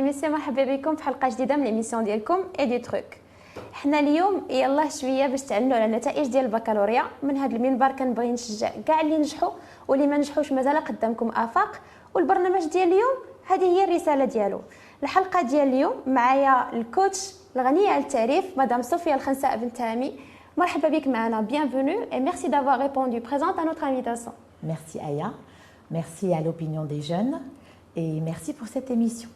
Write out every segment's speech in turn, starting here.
ميسي، مرحبا بكم في حلقه جديده من ليميسيون ديالكم اي دي تروك. حنا اليوم يلاه شويه باش تعلموا على النتائج ديال البكالوريا. من هذا المنبر كنبغي نشجع كاع اللي نجحوا واللي ما نجحوش مازال قدامكم افاق. والبرنامج ديال اليوم هذه هي الرساله ديالو. الحلقه ديال اليوم معايا الكوتش الغنيه عن التعريف مدام صوفيا الخنساء بنت هامي. مرحبا بك معنا، bienvenue et merci d'avoir répondu présente à notre invitation. Merci Aya, merci à l'opinion des jeunes et merci pour cette émission.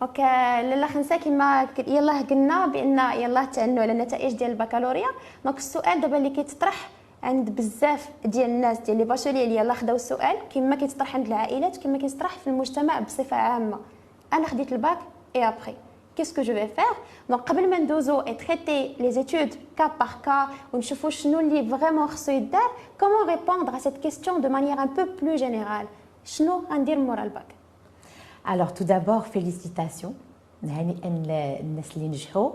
دونك لاله خنساء كما يلاه قلنا بان يلاه تعنوا على النتائج ديال البكالوريا. دونك السؤال دابا اللي كيتطرح عند بزاف ديال الناس ديال لي باشولي اللي يلاه خداو السؤال كما كيتطرح عند العائلات كما كيتطرح في المجتمع بصفه عامه. انا خديت الباك اي ابري qu'est-ce que je vais faire. دونك قبل ما ندوزو اي تريتي لي زيتود كا بار كا ونشوفوا شنو اللي فريمون خصو يدار، كومون ريبوندر à cette question de manière un peu plus générale. شنو غندير مورا الباك؟ Alors tout d'abord félicitations نهنئ الناس اللي نجحوا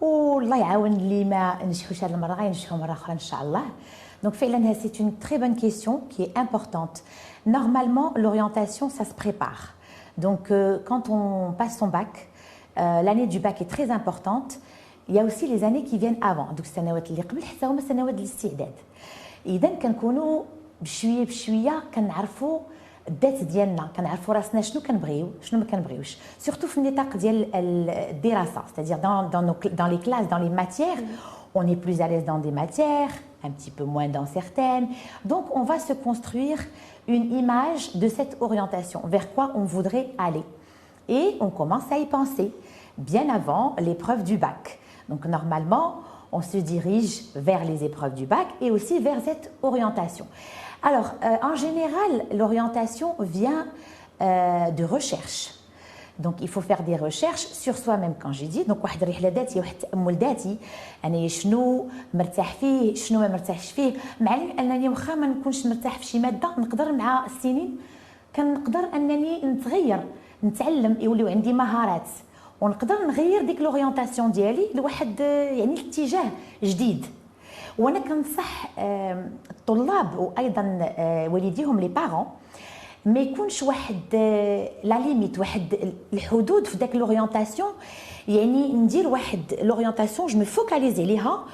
والله يعاون اللي ما نجحوش هذه المره غينجحوا مره اخرى ان شاء الله. Donc فعلا c'est une très bonne question qui est importante. Normalement l'orientation ça se prépare. Donc quand on passe son bac, l'année du bac est très importante. Il y a aussi les années qui viennent avant. Donc السنوات اللي قبل حتى هما سنوات الاستعداد. اذا كنكونوا بشويه بشويه كنعرفوا الذات ديالنا، كنعرفوا راسنا شنو كنبغيو شنو ما كنبغيوش، سورتو في النطاق ديال الدراسه. c'est-à-dire dans les classes, dans les matières, on est plus à l'aise dans des matières, un petit peu moins dans certaines. Donc on va se construire une image de cette orientation, vers quoi on voudrait aller. Et on commence à y penser bien avant l'épreuve du bac. Donc normalement, on se dirige vers les épreuves du bac et aussi vers cette orientation. Alors, en général, l'orientation vient de recherche. Donc, il faut faire des recherches sur soi-même, quand j'ai dit. Donc, واحد الرحلة ذاتية، واحد التأمل ذاتي. أنا شنو مرتاح فيه، شنو ما مرتاحش فيه. مع أنني واخا ما نكونش مرتاح في شي مادة، نقدر مع السنين كنقدر أنني نتغير، نتعلم، يوليو عندي مهارات، ونقدر نغير ديك لورينتاسيون ديالي لواحد يعني اتجاه جديد. وانا كنصح الطلاب وايضا والديهم لي بارون ما يكونش واحد لا ليميت، واحد الحدود في داك لورينتاسيون. يعني ندير واحد لورينتاسيون جو مي فوكاليزي ليها،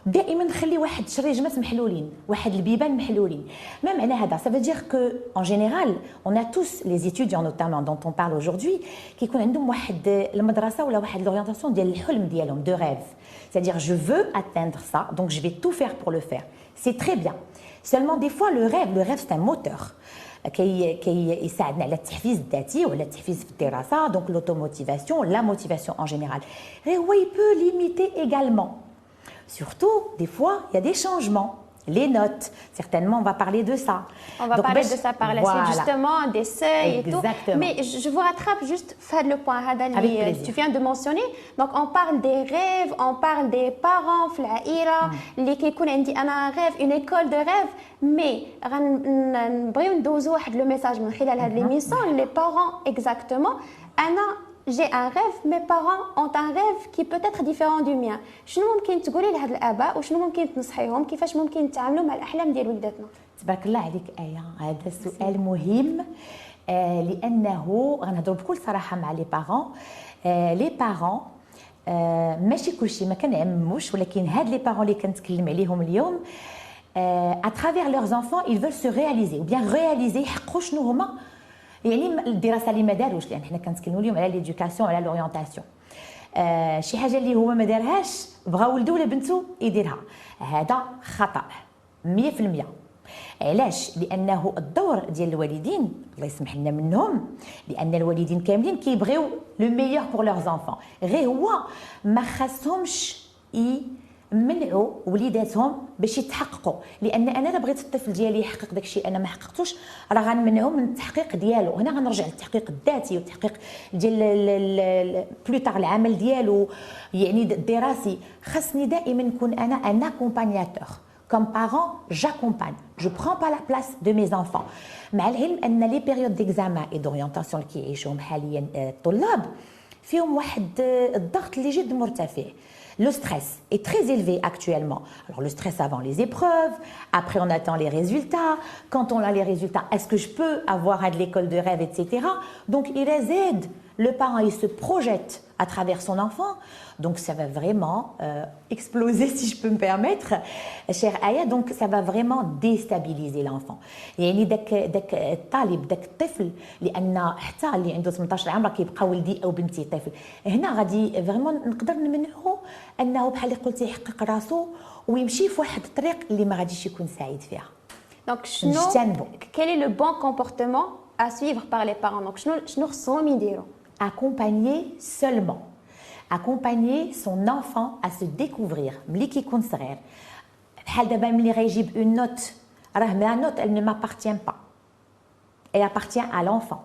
دائما نخلي واحد شريجمات محلولين، واحد البيبان محلولين. ما معنى هذا؟ ça veut dire que en général on a tous les étudiants notamment dont on parle aujourd'hui كيكون عندهم واحد المدرسه ولا واحد لورينتاسيون ديال الحلم ديالهم de rêve. C'est-à-dire je veux atteindre ça, donc je vais tout faire pour le faire. C'est très bien. Seulement des fois le rêve c'est un moteur. كي يساعدنا على التحفيز الذاتي وعلى التحفيز في الدراسه. Donc l'automotivation, la motivation en général. Et oui, il peut limiter également. Surtout, des fois, il y a des changements. Les notes, certainement, on va parler de ça. On va parler de ça par la suite, justement, des seuils et tout. Mais je vous rattrape juste, faire le point, tu viens de mentionner. Donc, on parle des rêves, on parle des parents, العائلة, اللي كيكون عندي أنا rêve, une école de rêve. Mais, غنبغيو ندوزو واحد لو ميساج من خلال هاد l'émission, les parents exactement. أنا j'ai un rêve, mes parents ont un rêve qui peut être différent du mien. شنو ممكن تقولي لهاد الآباء وشنو ممكن تنصحيهم كيفاش ممكن يتعاملوا مع الأحلام ديال وليداتنا؟ تبارك الله عليك آية، هذا سؤال مهم لأنه غنهضروا بكل صراحة مع لي بارون. لي بارون ماشي كلشي ما كنعمموش، ولكن هاد لي بارون اللي كنتكلم عليهم اليوم à travers leurs enfants ils veulent se réaliser ou bien réaliser، يحققوا شنو هما يعني الدراسه اللي ما داروش، لان حنا كنتكلموا اليوم على ليدوكاسيون على لورينتاسيون. شي حاجه اللي هو ما دارهاش بغا ولده ولا بنته يديرها، هذا خطا 100%. علاش؟ لانه الدور ديال الوالدين الله يسمح لنا منهم، لان الوالدين كاملين كيبغيو لو ميور بور لور زانفون، غير هو ما خاصهمش منعوا وليداتهم باش يتحققوا. لان انا الا بغيت الطفل ديالي يحقق داك الشيء انا ما حققتوش، راه غنمنعو من التحقيق ديالو. هنا غنرجع للتحقيق الذاتي والتحقيق ديال بلوتار العمل ديالو، يعني الدراسي. خاصني دائما نكون انا ان اكومبانياتور. Comme parent, j'accompagne. Je prends pas la place de mes enfants. مع العلم ان لي بيريود ديكزامان اي دورينتاسيون اللي كيعيشوهم حاليا الطلاب فيهم واحد الضغط اللي جد مرتفع. Le stress est très élevé actuellement. Alors le stress avant les épreuves, après on attend les résultats. Quand on a les résultats, est-ce que je peux avoir de l'école de rêve, etc. Donc il زاد le parent il se projette à travers son enfant, donc ça va vraiment exploser, si je peux me permettre, chère Aya, donc ça va vraiment déstabiliser l'enfant. يعني داك الطالب داك الطفل لان حتى اللي عنده 18 عام راه كيبقى ولدي او بنتي طفل، هنا غادي فريمون نقدر نمنعه انه بحال اللي قلتي يحقق راسو ويمشي في واحد الطريق اللي ما غاديش يكون سعيد فيها. Donc, quel est le bon comportement à suivre par les parents? Donc, accompagner seulement. Accompagner son enfant à se découvrir. ملي كيكون صغير. بحال دابا ملي غيجيب une note, راه la note elle ne m'appartient pas. Elle appartient à l'enfant.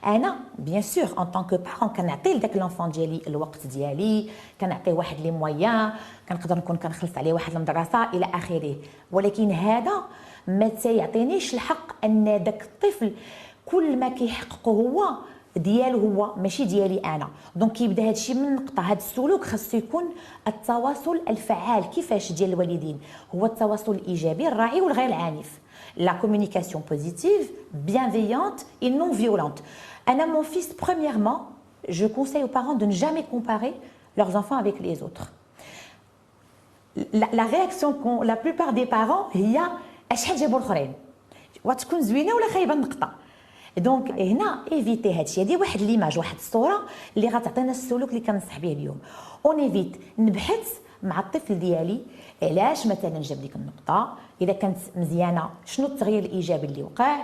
انا bien sûr en tant que parent كنعطي لذاك l'enfant ديالي الوقت ديالي، كنعطيه واحد لي مويان، كنقدر نكون كنخلص عليه واحد المدرسه الى اخره، ولكن هذا ما تيعطينيش الحق ان داك الطفل كل ما كيحققه هو ديالو هو ماشي ديالي انا. دونك كيبدا هذا الشيء من نقطه، هذا السلوك خاصو يكون التواصل الفعال كيفاش ديال الوالدين، هو التواصل الايجابي الراعي والغير العنيف. La communication positive, bienveillante et non violente. Mon fils, premièrement, je conseille aux parents de ne jamais comparer leurs enfants avec les autres. La réaction qu'ont la plupart des parents, هي أشحال جابوا الآخرين وتكون زوينة ولا خايبة النقطة. دونك هنا ايفيتي هادشي، هادي واحد ليماج، واحد الصورة اللي غتعطينا السلوك اللي كنصح به اليوم. اون ايفيت نبحث مع الطفل ديالي علاش مثلا جاب ديك النقطه، اذا كانت مزيانه شنو التغيير الايجابي اللي وقع،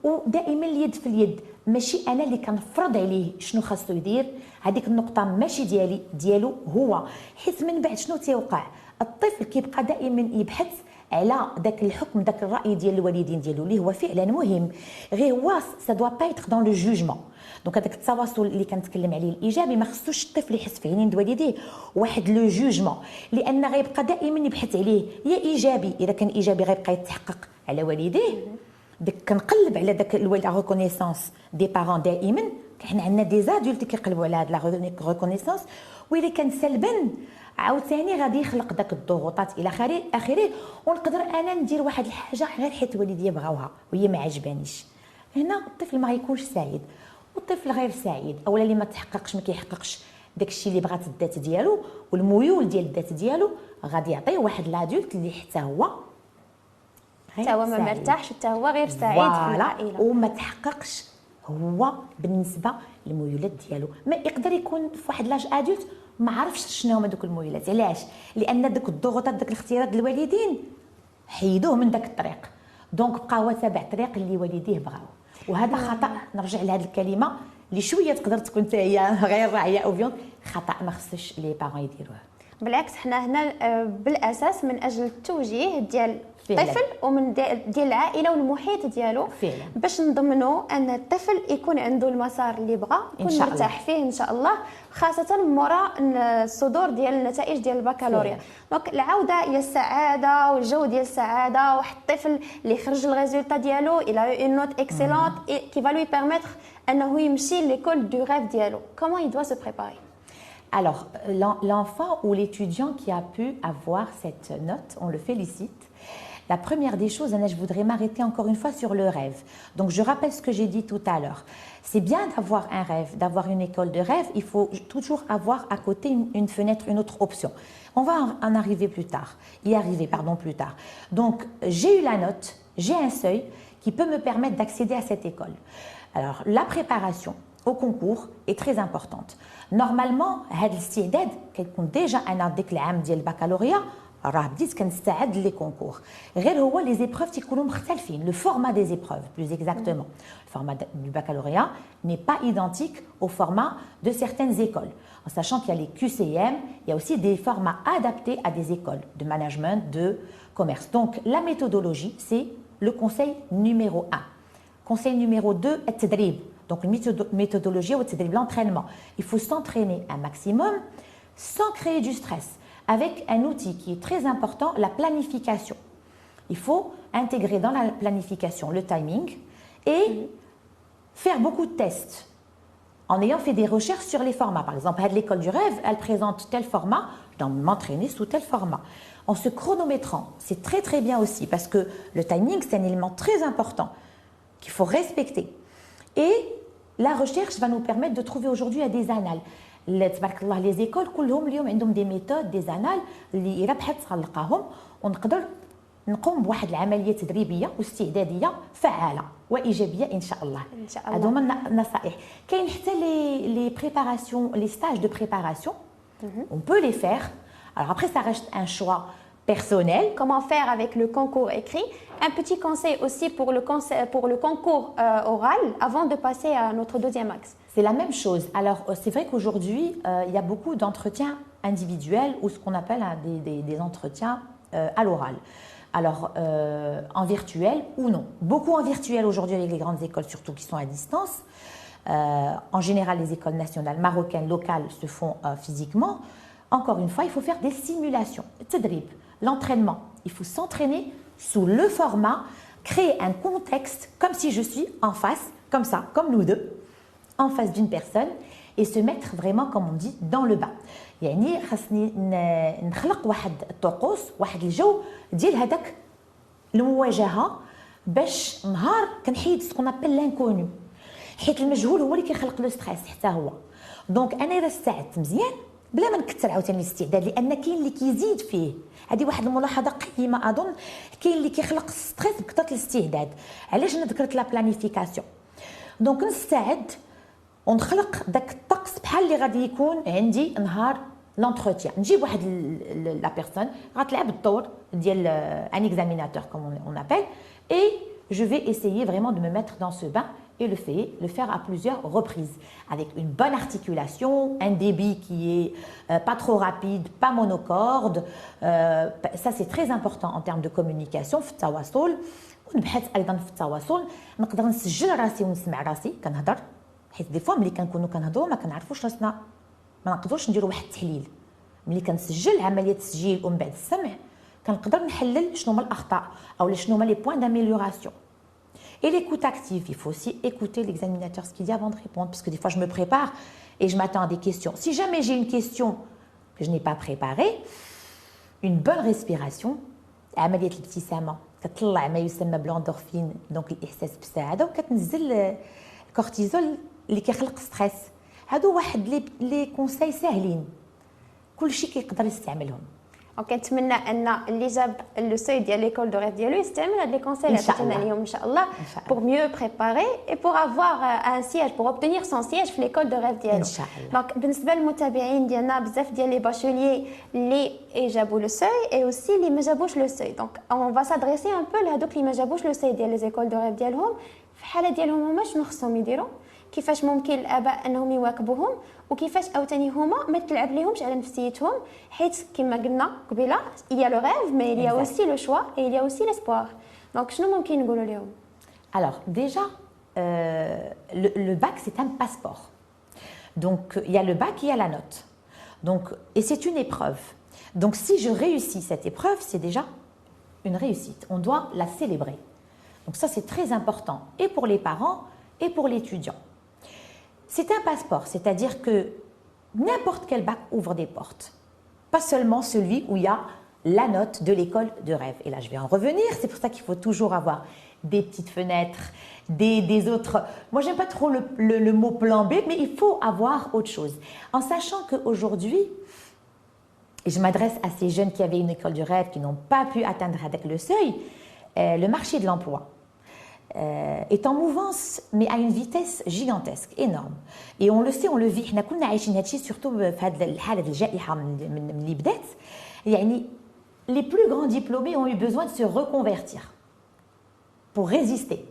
ودائما اليد في اليد، ماشي انا اللي كنفرض عليه شنو خاصو يدير، هذيك النقطه ماشي ديالي ديالو هو، حيت من بعد شنو تيوقع الطفل كيبقى دائما يبحث على داك الحكم داك الراي ديال الوالدين ديالو اللي هو فعلا مهم، غير هو سا دوا با ايتر دون لو جوجمون. دونك هذاك التواصل اللي كنتكلم عليه الايجابي ما خصوش الطفل يحس في عينين والديه واحد لو جوجمون، لان غيبقى دائما يبحث عليه يا ايجابي، اذا كان ايجابي غيبقى يتحقق على والديه. داك كنقلب على داك لا ريكونيسانس دي بارون دائما، حنا عندنا دي زادولت كيقلبوا على هاد لا ريكونيسانس، واذا كان سلبا عاوتاني غادي يخلق داك الضغوطات الى اخره، ونقدر انا ندير واحد الحاجه غير حيت والديا بغاوها وهي ما عجبانيش، هنا الطفل ما غيكونش سعيد، والطفل غير سعيد اولا اللي ما تحققش ما كيحققش داكشي اللي بغات الذات ديالو والميول ديال الذات ديالو، غادي يعطيه واحد لادولت اللي حتى هو ما مرتاحش، حتى هو غير سعيد في العائله وما تحققش هو بالنسبه للميولات ديالو. ما يقدر يكون في واحد لاج ادولت ما عرفش شنو هما دوك الميولات، علاش؟ لان داك الضغوطات داك الاختيارات ديال الوالدين حيدوه من داك الطريق، دونك بقى هو تابع الطريق اللي والديه بغاو، وهذا خطا. نرجع لهذه الكلمه اللي شويه تقدر تكون حتى هي غير راعيه او فيون، خطا ما خصش لي بارون يديروه. بالعكس حنا هنا بالاساس من اجل التوجيه ديال الطفل ومن ديال العائله والمحيط ديالو، باش نضمنوا ان الطفل يكون عنده المسار اللي بغى، يكون مرتاح فيه ان شاء الله، خاصه مورا الصدور ديال النتائج ديال البكالوريا. دونك العوده الى السعاده والجو ديال السعاده، واحد الطفل اللي خرج الريزولطا ديالو الى اون نوت اكسيلونت كي فا لوي بيرميتر انه يمشي ليكول دو ريف ديالو. كومون il doit se préparer? Alors, l'enfant ou l'étudiant qui a pu avoir cette note, on le félicite. La première des choses, je voudrais m'arrêter encore une fois sur le rêve. Donc, je rappelle ce que j'ai dit tout à l'heure. C'est bien d'avoir un rêve, d'avoir une école de rêve. Il faut toujours avoir à côté une fenêtre, une autre option. On va en arriver plus tard, plus tard. Donc, j'ai eu la note, j'ai un seuil qui peut me permettre d'accéder à cette école. Alors, la préparation au concours est très importante. Normalement, هذا الاستعداد كيكون ديجا انا ديك العام ديال البكالوريا راه بديت كنستعد لي كونكور، غير هو لي زيبروف تيكونوا مختلفين. لو فورما دي زيبروف بلوز اكزاكتومون، الفورما du baccalauréat n'est pas identique au format de certaines écoles, en sachant qu'il y a les QCM, il y a aussi des formats adaptés à des écoles de management, de commerce. Donc la méthodologie, c'est le conseil numéro 1. Conseil numéro 2, التدريب. Donc, méthodologie ou l'entraînement. Il faut s'entraîner un maximum sans créer du stress, avec un outil qui est très important, la planification. Il faut intégrer dans la planification le timing et faire beaucoup de tests en ayant fait des recherches sur les formats. Par exemple, l'école du rêve, elle présente tel format, je dois m'entraîner sous tel format. En se chronométrant, c'est très très bien aussi parce que le timing, c'est un élément très important qu'il faut respecter. Et la recherche va nous permettre de trouver aujourd'hui des annales. Les écoles, كلهم اليوم عندهم des méthodes, des annales اللي إذا بحثت غنلقاهم ونقدر نقوم بواحد العمليه تدريبيه واستعداديه فعاله وايجابيه ان شاء الله. ان شاء الله. هادو هما النصائح. كاين حتى لي بريباراسيون لي ستاج دو بريباراسيون on peut les faire. Alors après ça reste un choix personnel. Comment faire avec le concours écrit? Un petit conseil aussi pour le concours oral avant de passer à notre deuxième axe. C'est la même chose. Alors c'est vrai qu'aujourd'hui il y a beaucoup d'entretiens individuels ou ce qu'on appelle des entretiens à l'oral. Alors, en virtuel ou non. Beaucoup en virtuel aujourd'hui avec les grandes écoles, surtout qui sont à distance. En général, les écoles nationales marocaines, locales se font physiquement. Encore une fois, il faut faire des simulations. Tadrib, l'entraînement. Il faut s'entraîner sous le format, créer un contexte comme si je suis en face, comme ça, comme nous deux, en face d'une personne et se mettre vraiment, comme on dit, dans le bain. يعني خاصني نخلق واحد الطقوس واحد الجو ديال هذاك المواجهه باش نهار كنحيد سكون ابل لانكونو حيت المجهول هو اللي كيخلق لو ستريس حتى هو. دونك انا اذا استعدت مزيان بلا ما نكثر عاوتاني الاستعداد لان كاين اللي كيزيد فيه. هذه واحد الملاحظه قيمه اظن. كاين اللي كيخلق ستريس بكثره الاستعداد. علاش انا ذكرت لا بلانيفيكاسيون؟ دونك نستعد ونخلق داك الطقس بحال اللي غادي يكون عندي نهار لونتروتيان. نجيب واحد لا بيرسون غتلعب الدور ديال ان اكزاميناتور كوم اون ابل et je vais essayer vraiment de me mettre dans ce bain et le faire à plusieurs reprises avec une bonne articulation, un débit qui est pas trop rapide, pas monocorde. Ça c'est très important en termes de communication في التواصل. ونبحث ايضا في التواصل نقدر نسجل راسي ونسمع راسي كنهضر حيت دي فوا ملي كنكونوا كنهضروا ما كنعرفوش راسنا ما نقدروش نديروا واحد التحليل. ملي كنسجل عمليه التسجيل ومن بعد السمع كنقدر نحلل شنو هما الاخطاء او شنو هما لي بوين d'amélioration. Et l'écoute active, il faut aussi écouter l'examinateur ce qu'il dit avant de répondre parce que des fois je me prépare et je m'attends à des questions. Si jamais j'ai une question que je n'ai pas préparée, une bonne respiration, عمليه الابتسامه كتطلع ما يسمى بلوندورفين دونك الاحساس بالسعاده وكتنزل الكورتيزول اللي كيخلق ستريس. هادو واحد لي كونساي ساهلين كلشي كيقدر يستعملهم. وكنتمنى ان اللي جاب لو سوي ديال ليكول دو ريف ديالو يستعمل هاد لي كونساي اللي عطينا اليوم ان شاء الله pour mieux préparer et pour avoir un siège pour obtenir son siège في ليكول دو ريف ديالو ان شاء الله. دونك بالنسبه للمتابعين ديالنا بزاف ديال لي باشوليي اللي جابوا لو سوي اي اوسي اللي ما جابوش لو سوي دونك اون فا سادريسي ان بو لهادوك اللي ما جابوش لو سوي ديال لي زيكول دو ريف ديالهم في الحاله ديالهم هما شنو خصهم يديروا كيفاش ممكن الاباء انهم يواكبوهم وكيفاش عاوتاني هما ما تلعب ليهمش على نفسيتهم حيت كما قلنا قبيله il y a le rêve mais il y a aussi le choix et il y a aussi l'espoir. Donc شنو ممكن نقولوا لهم؟ Alors déjà le bac c'est un passeport. Donc il y a le bac et il y a la note. Donc et c'est une épreuve. Donc si je réussis cette épreuve, c'est déjà une réussite. On doit la célébrer. Donc ça c'est très important et pour les parents et pour l'étudiant. C'est un passeport, c'est-à-dire que n'importe quel bac ouvre des portes. Pas seulement celui où il y a la note de l'école de rêve. Et là, je vais en revenir. C'est pour ça qu'il faut toujours avoir des petites fenêtres, des autres... Moi, j'aime pas trop le mot plan B, mais il faut avoir autre chose. En sachant qu'aujourd'hui, et je m'adresse à ces jeunes qui avaient une école du rêve, qui n'ont pas pu atteindre avec le seuil, le marché de l'emploi est en mouvance mais à une vitesse gigantesque énorme et on le sait on le vit حنا كنا عايشين هادشي surtout في هذه الحاله الجائحه من اللي بدات يعني les plus grands diplômés ont eu besoin de se reconvertir pour résister.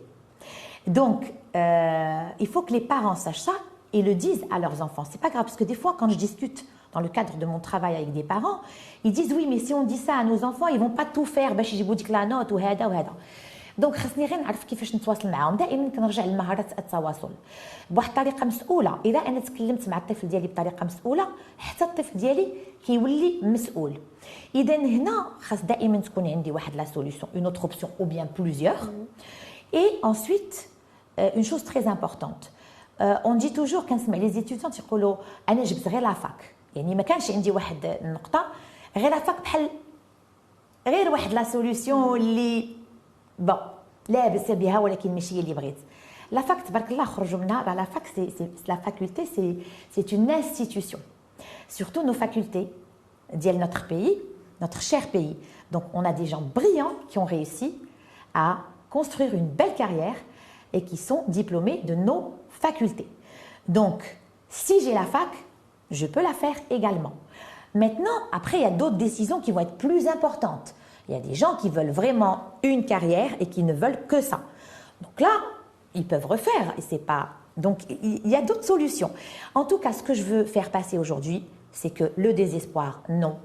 Donc il faut que les parents sachent ça et le disent à leurs enfants. C'est pas grave parce que des fois quand je discute dans le cadre de mon travail avec des parents, ils disent oui mais si on dit ça à nos enfants, ils vont pas tout faire باش يجيبوا ديك لا نوت وهذا وهذا. دونك خاصني غير نعرف كيفاش نتواصل معاهم. دائما كنرجع لمهارات التواصل بواحد الطريقه مسؤوله. اذا انا تكلمت مع الطفل ديالي بطريقه مسؤوله حتى الطفل ديالي كيولي مسؤول. اذا هنا خاص دائما تكون عندي واحد لا سوليوشن اون اوتر اوبسيون او بيان بلوزيور. اي انsuite اون شوز تري امبورطونت اون دي توجور كنسمع لي زيتيديون تيقولوا انا جبت غير لافاك يعني ما كانش عندي واحد النقطه غير لافاك بحال غير واحد لا سوليوشن اللي بون لاباس بها ولكن ماشي هي اللي بغيت. La fac, la fac, la faculté, c'est une institution. Surtout nos facultés, notre pays, notre cher pays. Donc, on a des gens brillants qui ont réussi à construire une belle carrière et qui sont diplômés de nos facultés. Donc, si j'ai la fac, je peux la faire également. Maintenant, après, il y a d'autres décisions qui vont être plus importantes. Il y a des gens qui veulent vraiment une carrière et qui ne veulent que ça. Donc là, ils peuvent refaire. Et c'est pas... Donc, il y a d'autres solutions. En tout cas, ce que je veux faire passer aujourd'hui, c'est que le désespoir, non.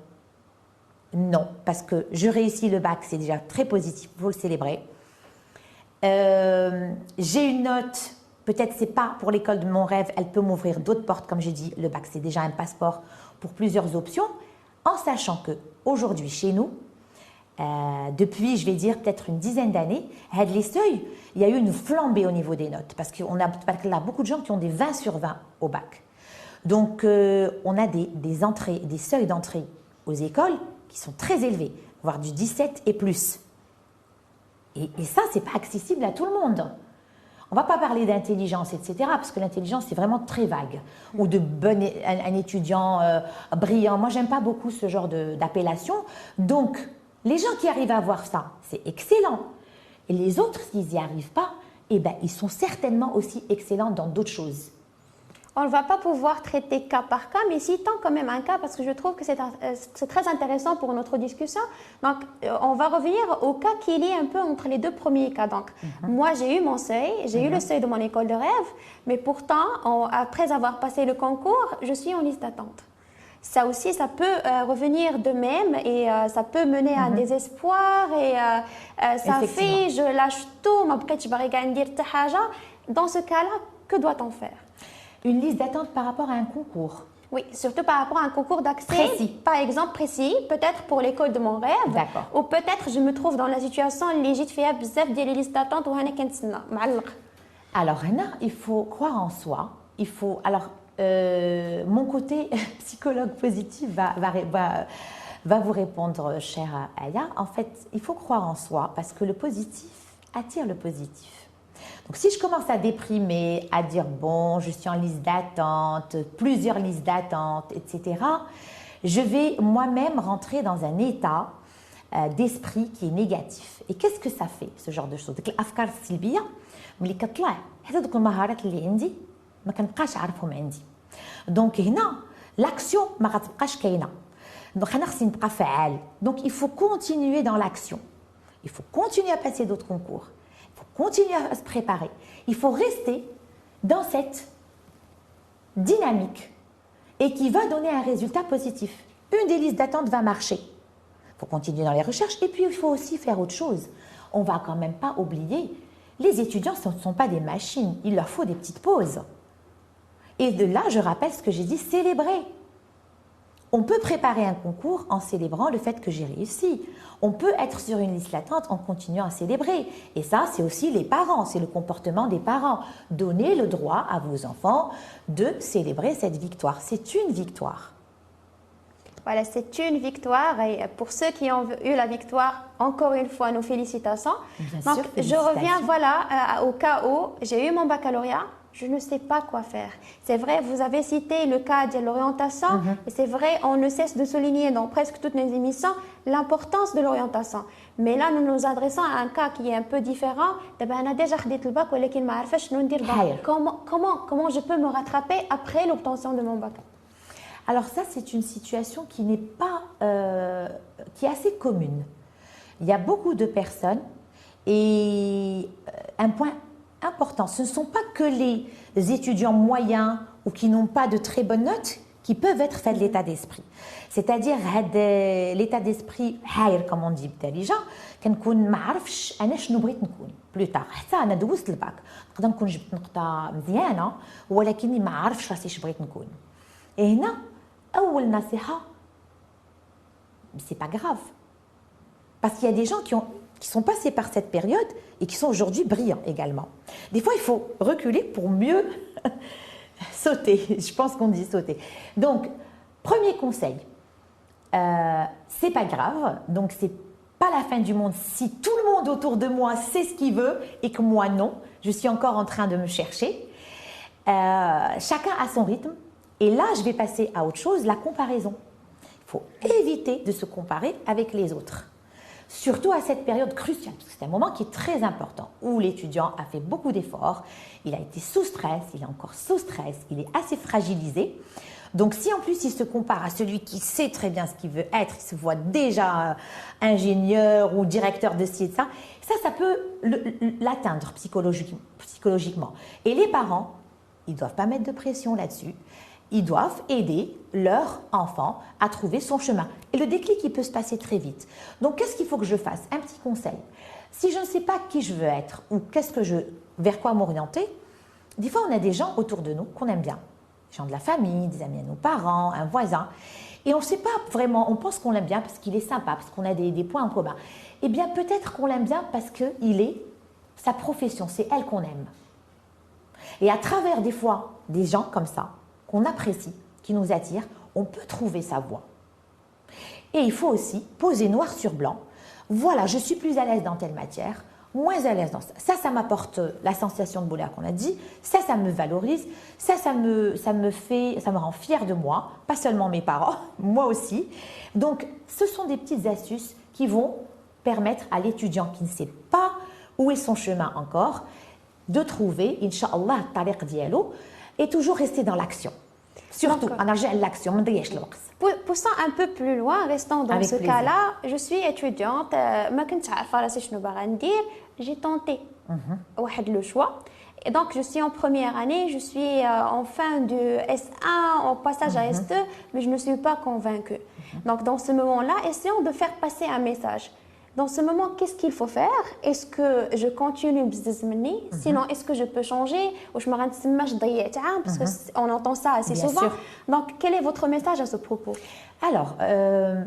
Non, parce que je réussis le bac, c'est déjà très positif, il faut le célébrer. J'ai une note, peut-être c'est pas pour l'école de mon rêve, elle peut m'ouvrir d'autres portes, comme j'ai dit, le bac c'est déjà un passeport pour plusieurs options, en sachant que aujourd'hui chez nous, depuis je vais dire peut-être une dizaine d'années, les seuils, il y a eu une flambée au niveau des notes, parce qu'on a là beaucoup de gens qui ont des 20 sur 20 au bac. Donc on a des entrées, des seuils d'entrée aux écoles qui sont très élevés, voire du 17 et plus. Et ça, ce n'est pas accessible à tout le monde. On ne va pas parler d'intelligence, etc., parce que l'intelligence, c'est vraiment très vague. Ou de un étudiant brillant. Moi, je n'aime pas beaucoup ce genre d'appellation. Donc, les gens qui arrivent à avoir ça, c'est excellent. Et les autres, s'ils n'y arrivent pas, eh ben, ils sont certainement aussi excellents dans d'autres choses. On ne va pas pouvoir traiter cas par cas, mais citons quand même un cas parce que je trouve que c'est très intéressant pour notre discussion. Donc, on va revenir au cas qui est lié un peu entre les deux premiers cas. Donc, moi, j'ai eu mon seuil, j'ai eu le seuil de mon école de rêve, mais pourtant, après avoir passé le concours, je suis en liste d'attente. Ça aussi, ça peut revenir de même et ça peut mener à un désespoir et ça fait, je lâche tout, dans ce cas-là, que doit-on faire? Une liste d'attente par rapport à un concours. Oui, surtout par rapport à un concours d'accès. Précis. Par exemple, précis, peut-être pour l'école de mon rêve. D'accord. Ou peut-être je me trouve dans la situation où j'ai fait bzaf des listes d'attente ou alors, il faut croire en soi. Il faut... Alors, mon côté psychologue positif va vous répondre, chère Aya. En fait, il faut croire en soi parce que le positif attire le positif. Donc, si je commence à déprimer, à dire bon, je suis en liste d'attente, plusieurs listes d'attente, etc., je vais moi-même rentrer dans un état d'esprit qui est négatif. Et qu'est-ce que ça fait, ce genre de choses? الأفكار السلبية ملي كطلع حتى دوك المهارات اللي عندي ما كنبقاش عارفهم عندي. دونك هنا l'action ما غتبقاش كاينه. Donc انا خصني نبقى فعال. Donc il faut continuer dans l'action. Il faut continuer à passer d'autres concours. Il faut continuer à se préparer. Il faut rester dans cette dynamique et qui va donner un résultat positif. Une des listes d'attente va marcher. Il faut continuer dans les recherches et puis il faut aussi faire autre chose. On ne va quand même pas oublier, les étudiants ce ne sont pas des machines, il leur faut des petites pauses. Et de là, je rappelle ce que j'ai dit, célébrer. On peut préparer un concours en célébrant le fait que j'ai réussi. On peut être sur une liste d'attente en continuant à célébrer. Et ça, c'est aussi les parents, c'est le comportement des parents. Donnez le droit à vos enfants de célébrer cette victoire. C'est une victoire. Voilà, c'est une victoire. Et pour ceux qui ont eu la victoire, encore une fois, nos félicitations. Bien Donc, sûr, je reviens au cas où j'ai eu mon baccalauréat. Je ne sais pas quoi faire. C'est vrai, vous avez cité le cas de l'orientation, et c'est vrai, on ne cesse de souligner dans presque toutes nos émissions l'importance de l'orientation. Mais là, nous nous adressons à un cas qui est un peu différent. Comment je peux me rattraper après l'obtention de mon bac? Alors ça, c'est une situation qui n'est pas, qui est assez commune. Il y a beaucoup de personnes et un point important, ce ne sont pas que les étudiants moyens ou qui n'ont pas de très bonnes notes qui peuvent être faits de l'état d'esprit. C'est-à-dire l'état d'esprit حاير comme on dit بالدارجة كنكون ما عرفش انا شنو بغيت نكون بلوتار حتى انا دوزت الباك نقدر نكون جبت نقطة مزيانة ولكني ما عرفش راسي اش بغيت نكون. هنا أول نصيحة c'est pas grave parce qu'il y a des gens qui sont passés par cette période et qui sont aujourd'hui brillants également. Des fois, il faut reculer pour mieux sauter. Je pense qu'on dit sauter. Donc, premier conseil, c'est pas grave. Donc, pas la fin du monde si tout le monde autour de moi sait ce qu'il veut et que moi non. Je suis encore en train de me chercher. Chacun a son rythme. Et là, je vais passer à autre chose, la comparaison. Il faut éviter de se comparer avec les autres. Surtout à cette période cruciale, parce que c'est un moment qui est très important, où l'étudiant a fait beaucoup d'efforts, il a été sous stress, il est encore sous stress, il est assez fragilisé. Donc si en plus il se compare à celui qui sait très bien ce qu'il veut être, il se voit déjà ingénieur ou directeur de ci et de ça, ça peut l'atteindre psychologiquement. Et les parents, ils ne doivent pas mettre de pression là-dessus. Ils doivent aider leur enfant à trouver son chemin. Et le déclic, il peut se passer très vite. Donc, qu'est-ce qu'il faut que je fasse? Un petit conseil. Si je ne sais pas qui je veux être ou vers quoi m'orienter, des fois, on a des gens autour de nous qu'on aime bien. Des gens de la famille, des amis à nos parents, un voisin. Et on ne sait pas vraiment, on pense qu'on l'aime bien parce qu'il est sympa, parce qu'on a des points en commun. Eh bien, peut-être qu'on l'aime bien parce qu'il est sa profession, c'est elle qu'on aime. Et à travers des fois des gens comme ça, qu'on apprécie, qui nous attirent, on peut trouver sa voie. Et il faut aussi poser noir sur blanc. Voilà, je suis plus à l'aise dans telle matière, moins à l'aise dans ça. Ça m'apporte la sensation de bonheur qu'on a dit. Ça me valorise. Ça me rend fière de moi. Pas seulement mes parents, moi aussi. Donc, ce sont des petites astuces qui vont permettre à l'étudiant qui ne sait pas où est son chemin encore, de trouver, Inch'Allah, le tariq dialo, et toujours rester dans l'action. Surtout, en argent l'action, poussant un peu plus loin, restant dans ce cas-là, je suis étudiante, j'ai tenté le choix. Et donc, je suis en première année, je suis en fin de S1, en passage à S2, mais je ne suis pas convaincue. Donc, dans ce moment-là, essayons de faire passer un message. Dans ce moment, qu'est-ce qu'il faut faire? Est-ce que je continue business money? Sinon, est-ce que je peux changer? Ou je me rends parce qu'on entend ça assez souvent. Sûr. Donc, quel est votre message à ce propos? Alors,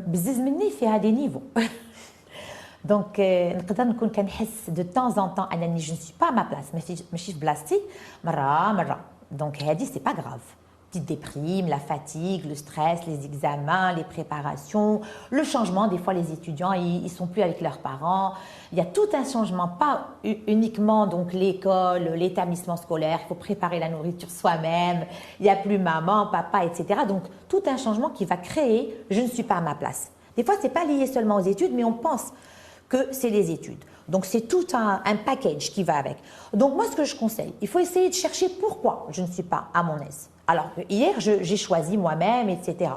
business money fait à des niveaux. Donc, de temps en temps, je ne suis pas à ma place, mais je suis blastée, donc, c'est pas grave. Petite déprime, la fatigue, le stress, les examens, les préparations, le changement. Des fois, les étudiants, ils sont plus avec leurs parents. Il y a tout un changement, pas uniquement donc l'école, l'établissement scolaire. Il faut préparer la nourriture soi-même. Il n'y a plus maman, papa, etc. Donc, tout un changement qui va créer « je ne suis pas à ma place ». Des fois, ce n'est pas lié seulement aux études, mais on pense que c'est les études. Donc, c'est tout un package qui va avec. Donc, moi, ce que je conseille, il faut essayer de chercher pourquoi je ne suis pas à mon aise. Alors, hier, j'ai choisi moi-même, etc.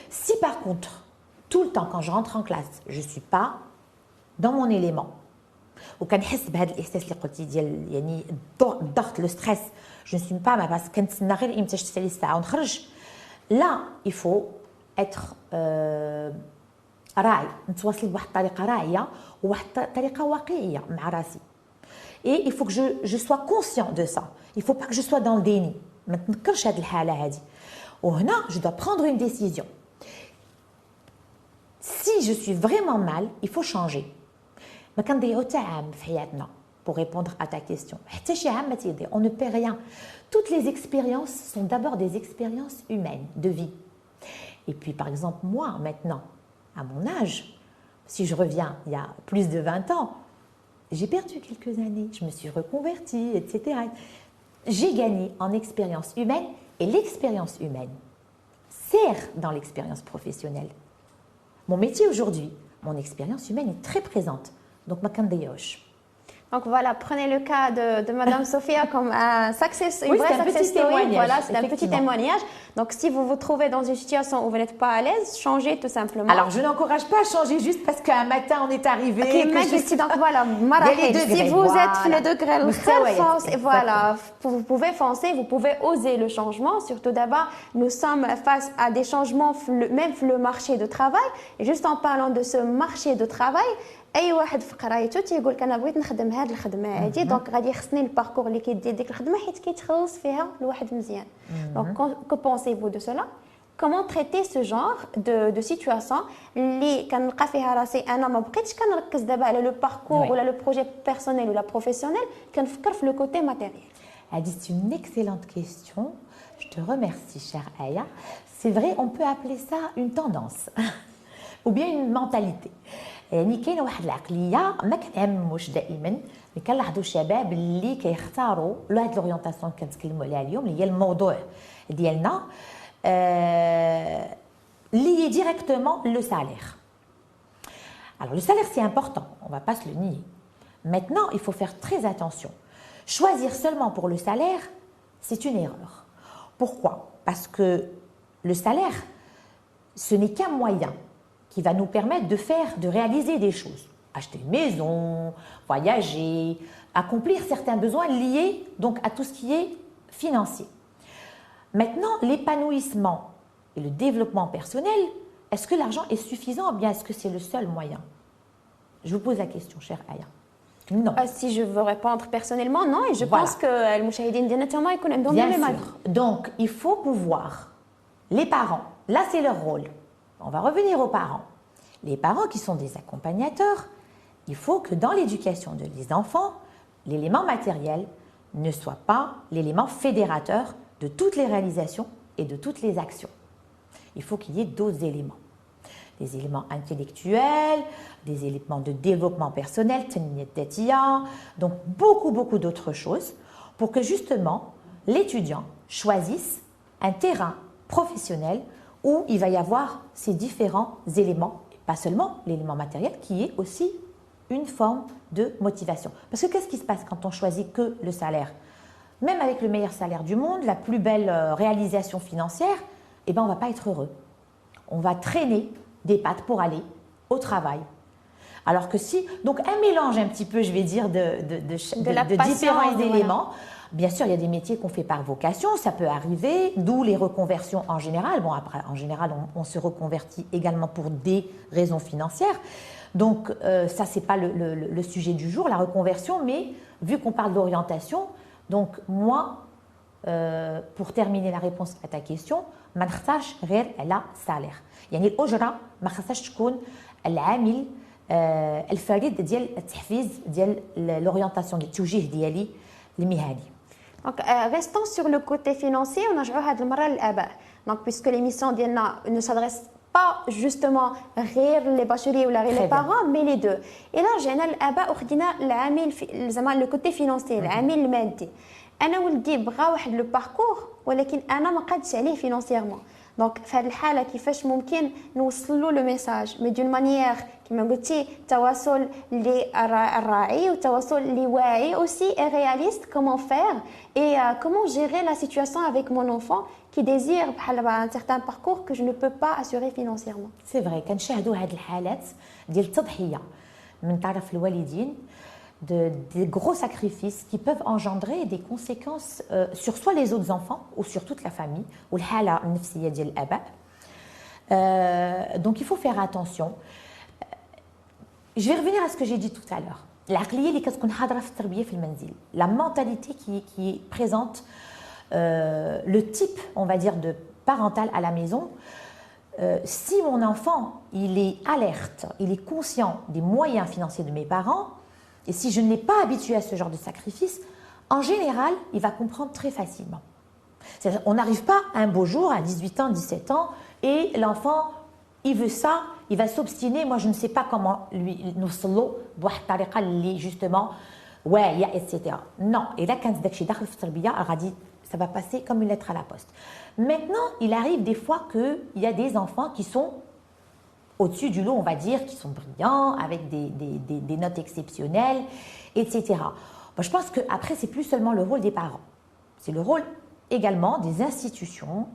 Si par contre, tout le temps, quand je rentre en classe, je ne suis pas dans mon élément, ou quand je le stress, je ne suis pas à ma place, là, il faut être راعي نتواصل بواحد الطريقه راعيه وواحد الطريقه واقعيه مع راسي. Et il faut que je sois conscient de ça. Il ne faut pas que je sois dans le déni. ما نتنكرش هذه الحاله هذه. وهنا je dois prendre une décision. Si je suis vraiment mal, il faut changer. ما كنضيعوا حتى عام في حياتنا. Pour répondre à ta question, حتى شي عام ما تيضيع. On ne perd rien. Toutes les expériences sont d'abord des expériences humaines de vie. Et puis par exemple moi maintenant, à mon âge, si je reviens il y a plus de 20 ans, j'ai perdu quelques années, je me suis reconvertie, etc. J'ai gagné en expérience humaine et l'expérience humaine sert dans l'expérience professionnelle. Mon métier aujourd'hui, mon expérience humaine est très présente. Donc, ma candidature. Donc voilà, prenez le cas de Madame Sophia comme un success, une vraie success story. Voilà, c'est un petit témoignage. Donc si vous vous trouvez dans une situation où vous n'êtes pas à l'aise, changez tout simplement. Alors je n'encourage pas à changer juste parce qu'un matin on est arrivé. Donc voilà, si vous êtes le degré voilà, vous pouvez foncer, vous pouvez oser le changement. Surtout d'abord, nous sommes face à des changements, même le marché de travail. Et juste en parlant de ce marché de travail, اي واحد في قرايته تيقول لك انا بغيت نخدم هذه الخدمه هذه دونك غادي يخصني الباركور اللي كيدير ديك الخدمه حيت كيتخلص فيها الواحد مزيان. دونك كو بونسيفو دو سولا؟ comment traiter ce genre de situation اللي كنلقى فيها راسي انا ما بقيتش كنركز دابا على لو باركور ولا لو بروجي بيرسونيل ولا بروفيسيونيل كنفكر في لو كوتي ماتيريال. C'est une excellente question. Je te remercie, chère Aya. C'est vrai, on peut appeler ça une tendance ou bien une mentalité. يعني كاينه واحد العقليه ما كنعمموش دائما، ملي كنلاحظوا الشباب اللي كيختاروا هاد لورينتاسيون كنتكلموا عليها اليوم اللي هي الموضوع ديالنا lié directement le salaire. Alors le salaire c'est important, on ne va pas se le nier. Maintenant, il faut faire très attention. Choisir seulement pour le salaire, c'est une erreur. Pourquoi? Parce que le salaire, ce n'est qu'un moyen qui va nous permettre de réaliser des choses. Acheter une maison, voyager, accomplir certains besoins liés donc à tout ce qui est financier. Maintenant, l'épanouissement et le développement personnel, est-ce que l'argent est suffisant ou bien est-ce que c'est le seul moyen? Je vous pose la question, chère Aya. Non. Si je veux répondre personnellement, non. Et je pense que les mouchahidines directement ils connaissent bien les malheurs. Donc, il faut pouvoir, les parents, là c'est leur rôle. On va revenir aux parents. Les parents qui sont des accompagnateurs, il faut que dans l'éducation des enfants, l'élément matériel ne soit pas l'élément fédérateur de toutes les réalisations et de toutes les actions. Il faut qu'il y ait d'autres éléments. Des éléments intellectuels, des éléments de développement personnel, donc beaucoup d'autres choses pour que justement l'étudiant choisisse un terrain professionnel où il va y avoir ces différents éléments, et pas seulement l'élément matériel qui est aussi une forme de motivation. Parce que qu'est-ce qui se passe quand on choisit que le salaire? Même avec le meilleur salaire du monde, la plus belle réalisation financière, eh ben on ne va pas être heureux. On va traîner des pattes pour aller au travail. Alors que si, donc un mélange un petit peu, je vais dire, de différents éléments. Bien sûr, il y a des métiers qu'on fait par vocation, ça peut arriver, d'où les reconversions en général. Bon, après, en général, on se reconvertit également pour des raisons financières. Donc, ça, ce n'est pas le sujet du jour, la reconversion, mais vu qu'on parle d'orientation, donc moi, pour terminer la réponse à ta question, ما نختارش غير على salaire. يعني الأجرة ما خصهاش تكون العامل الفريد ديال التحفيز ديال l'orientation ديال التوجيه ديالي المهني. Donc, restons sur le côté financier, on a joué à l'Aba. Donc, puisque l'émission ne s'adresse pas justement rire les bacheliers ou les parents, mais les deux. Et là, j'ai l'Aba le côté financier, l'amil المادي. أنا ولدي بغى واحد لو باركور ولكن أنا ما قادش عليه فينانسييرمون. دونك في هذه الحالة كيفاش ممكن نوصل له لو ميساج مي دون مانيير كيما قلتي تواصل اللي الراعي وتواصل اللي واعي aussi et réaliste comment faire et comment gérer la situation avec mon enfant qui désire بحال un certain parcours que je ne peux pas assurer financièrement. C'est vrai كنشاهدوا هذه الحالات ديال التضحية من طرف الوالدين des gros sacrifices qui peuvent engendrer des conséquences sur soit les autres enfants ou sur toute la famille ou الحالة النفسية ديال الآباء. Donc il faut faire attention. Je vais revenir à ce que j'ai dit tout à l'heure. العقلية اللي كتكون حاضرة في التربية في المنزل. La mentalité qui présente le type, on va dire, de parental à la maison. Si mon enfant, il est alerte, il est conscient des moyens financiers de mes parents, et si je ne l'ai pas habitué à ce genre de sacrifice, en général, il va comprendre très facilement. On n'arrive pas un beau jour à 18 ans, 17 ans, et l'enfant, il veut ça, il va s'obstiner. Moi, je ne sais pas comment lui nous solo, justement, ouais, etc. Non. Et là, quand ça va passer comme une lettre à la poste. Maintenant, il arrive des fois qu'il y a des enfants qui sont au-dessus du lot, on va dire, qui sont brillants, avec des notes exceptionnelles, etc. Bon, je pense qu'après, c'est plus seulement le rôle des parents. C'est le rôle également des institutions.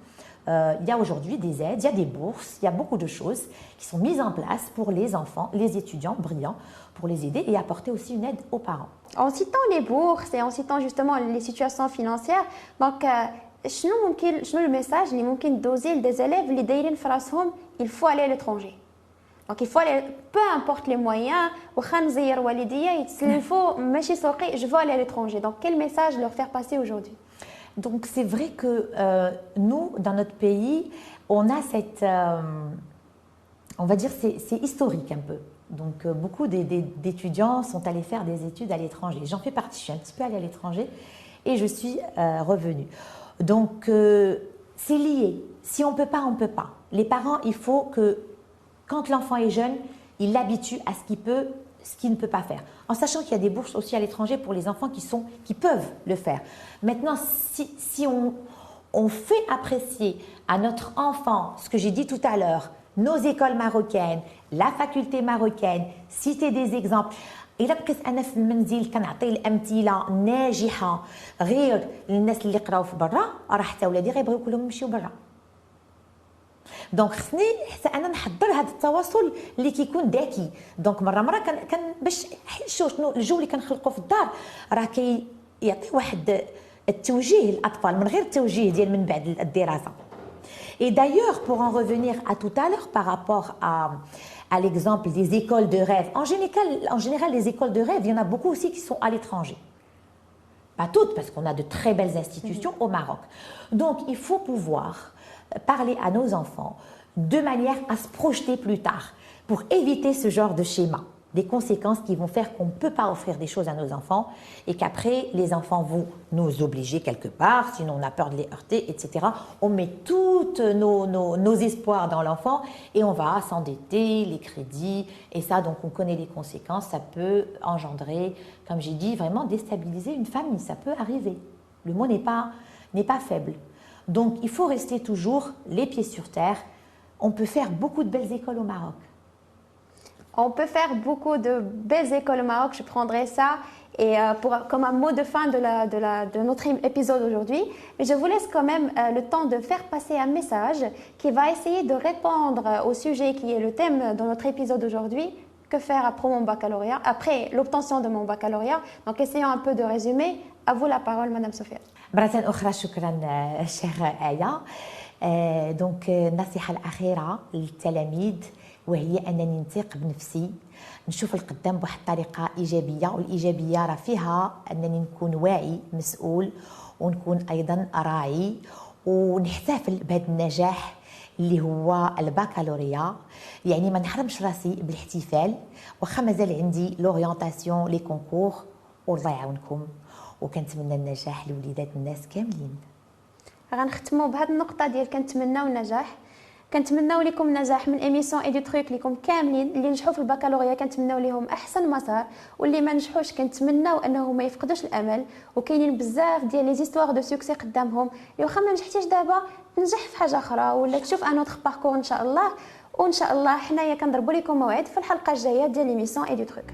Il y a aujourd'hui des aides, il y a des bourses, il y a beaucoup de choses qui sont mises en place pour les enfants, les étudiants brillants, pour les aider et apporter aussi une aide aux parents. En citant les bourses et en citant justement les situations financières, donc, le message اللي ممكن دوزي des élèves اللي دايرين في راسهم il faut aller à l'étranger. Donc il faut aller, peu importe les moyens, je veux aller à l'étranger. Donc quel message leur faire passer aujourd'hui? Donc c'est vrai que nous, dans notre pays, on a cette, on va dire, c'est historique un peu. Donc beaucoup d'étudiants sont allés faire des études à l'étranger. J'en fais partie, je suis un petit peu allée à l'étranger et je suis revenue. Donc c'est lié. Si on ne peut pas, on ne peut pas. Les parents, il faut que quand l'enfant est jeune, il l'habitue à ce qu'il ne peut pas faire. En sachant qu'il y a des bourses aussi à l'étranger pour les enfants qui peuvent le faire. Maintenant, si on fait apprécier à notre enfant ce que j'ai dit tout à l'heure, nos écoles marocaines, la faculté marocaine, citer des exemples. إلا بقيت أنا في المنزل كنعطي الأمثلة ناجحة غير للناس اللي قراو في برا راه حتى ولادي غيبغيو كلهم يمشيو برا. دونك خصني حتى انا نحضر هذا التواصل اللي كيكون ذكي. دونك مره كان باش شنو الجو اللي كنخلقوا في الدار راه كيعطي واحد التوجيه للاطفال من غير التوجيه ديال من بعد الدراسه. Et d'ailleurs, pour en revenir à tout à l'heure par rapport à l'exemple des écoles de rêve, en général, les écoles de rêve, il y en a beaucoup aussi qui sont à l'étranger. Pas toutes, parce qu'on a de très belles institutions au Maroc. Donc, il faut pouvoir parler à nos enfants de manière à se projeter plus tard pour éviter ce genre de schéma, des conséquences qui vont faire qu'on ne peut pas offrir des choses à nos enfants et qu'après les enfants vont nous obliger quelque part, sinon on a peur de les heurter, etc. On met tous nos espoirs dans l'enfant et on va s'endetter, les crédits, et ça, donc on connaît les conséquences, ça peut engendrer, comme j'ai dit, vraiment déstabiliser une famille, ça peut arriver. Le mot n'est pas faible. Donc il faut rester toujours les pieds sur terre. On peut faire beaucoup de belles écoles au Maroc. On peut faire beaucoup de belles écoles au Maroc, je prendrai ça et comme un mot de fin de notre épisode aujourd'hui. Mais je vous laisse quand même le temps de faire passer un message qui va essayer de répondre au sujet qui est le thème de notre épisode aujourd'hui. Que faire après l'obtention de mon baccalauréat. Donc essayons un peu de résumer. À vous la parole, Madame Sophia. مرة أخرى شكرا شيخ آية. دونك النصيحة الأخيرة للتلاميذ وهي أنني نثق بنفسي نشوف القدام بواحد الطريقة إيجابية والإيجابية راه فيها أنني نكون واعي مسؤول ونكون أيضا راعي ونحتفل بهذا النجاح اللي هو الباكالوريا. يعني ما نحرمش راسي بالاحتفال واخا مازال عندي لورينتاسيون لي كونكور والله يعاونكم وكنتمنى النجاح لوليدات الناس كاملين. غنختموا بهذه النقطه ديال كنتمناو النجاح. كنتمناو لكم النجاح من ايميسيون ايدي تروك لكم كاملين. اللي نجحوا في البكالوريا كنتمناو لهم احسن مسار واللي ما نجحوش كنتمناو انهم ما يفقدوش الامل. وكاينين بزاف ديال لي زيستوار دو سوكسي قدامهم اللي واخا ما نجحتيش دابا تنجح في حاجه اخرى ولا تشوف ان اوتر باركور ان شاء الله. وان شاء الله حنايا كنضربوا لكم موعد في الحلقه الجايه ديال ايميسيون ايدي تروك.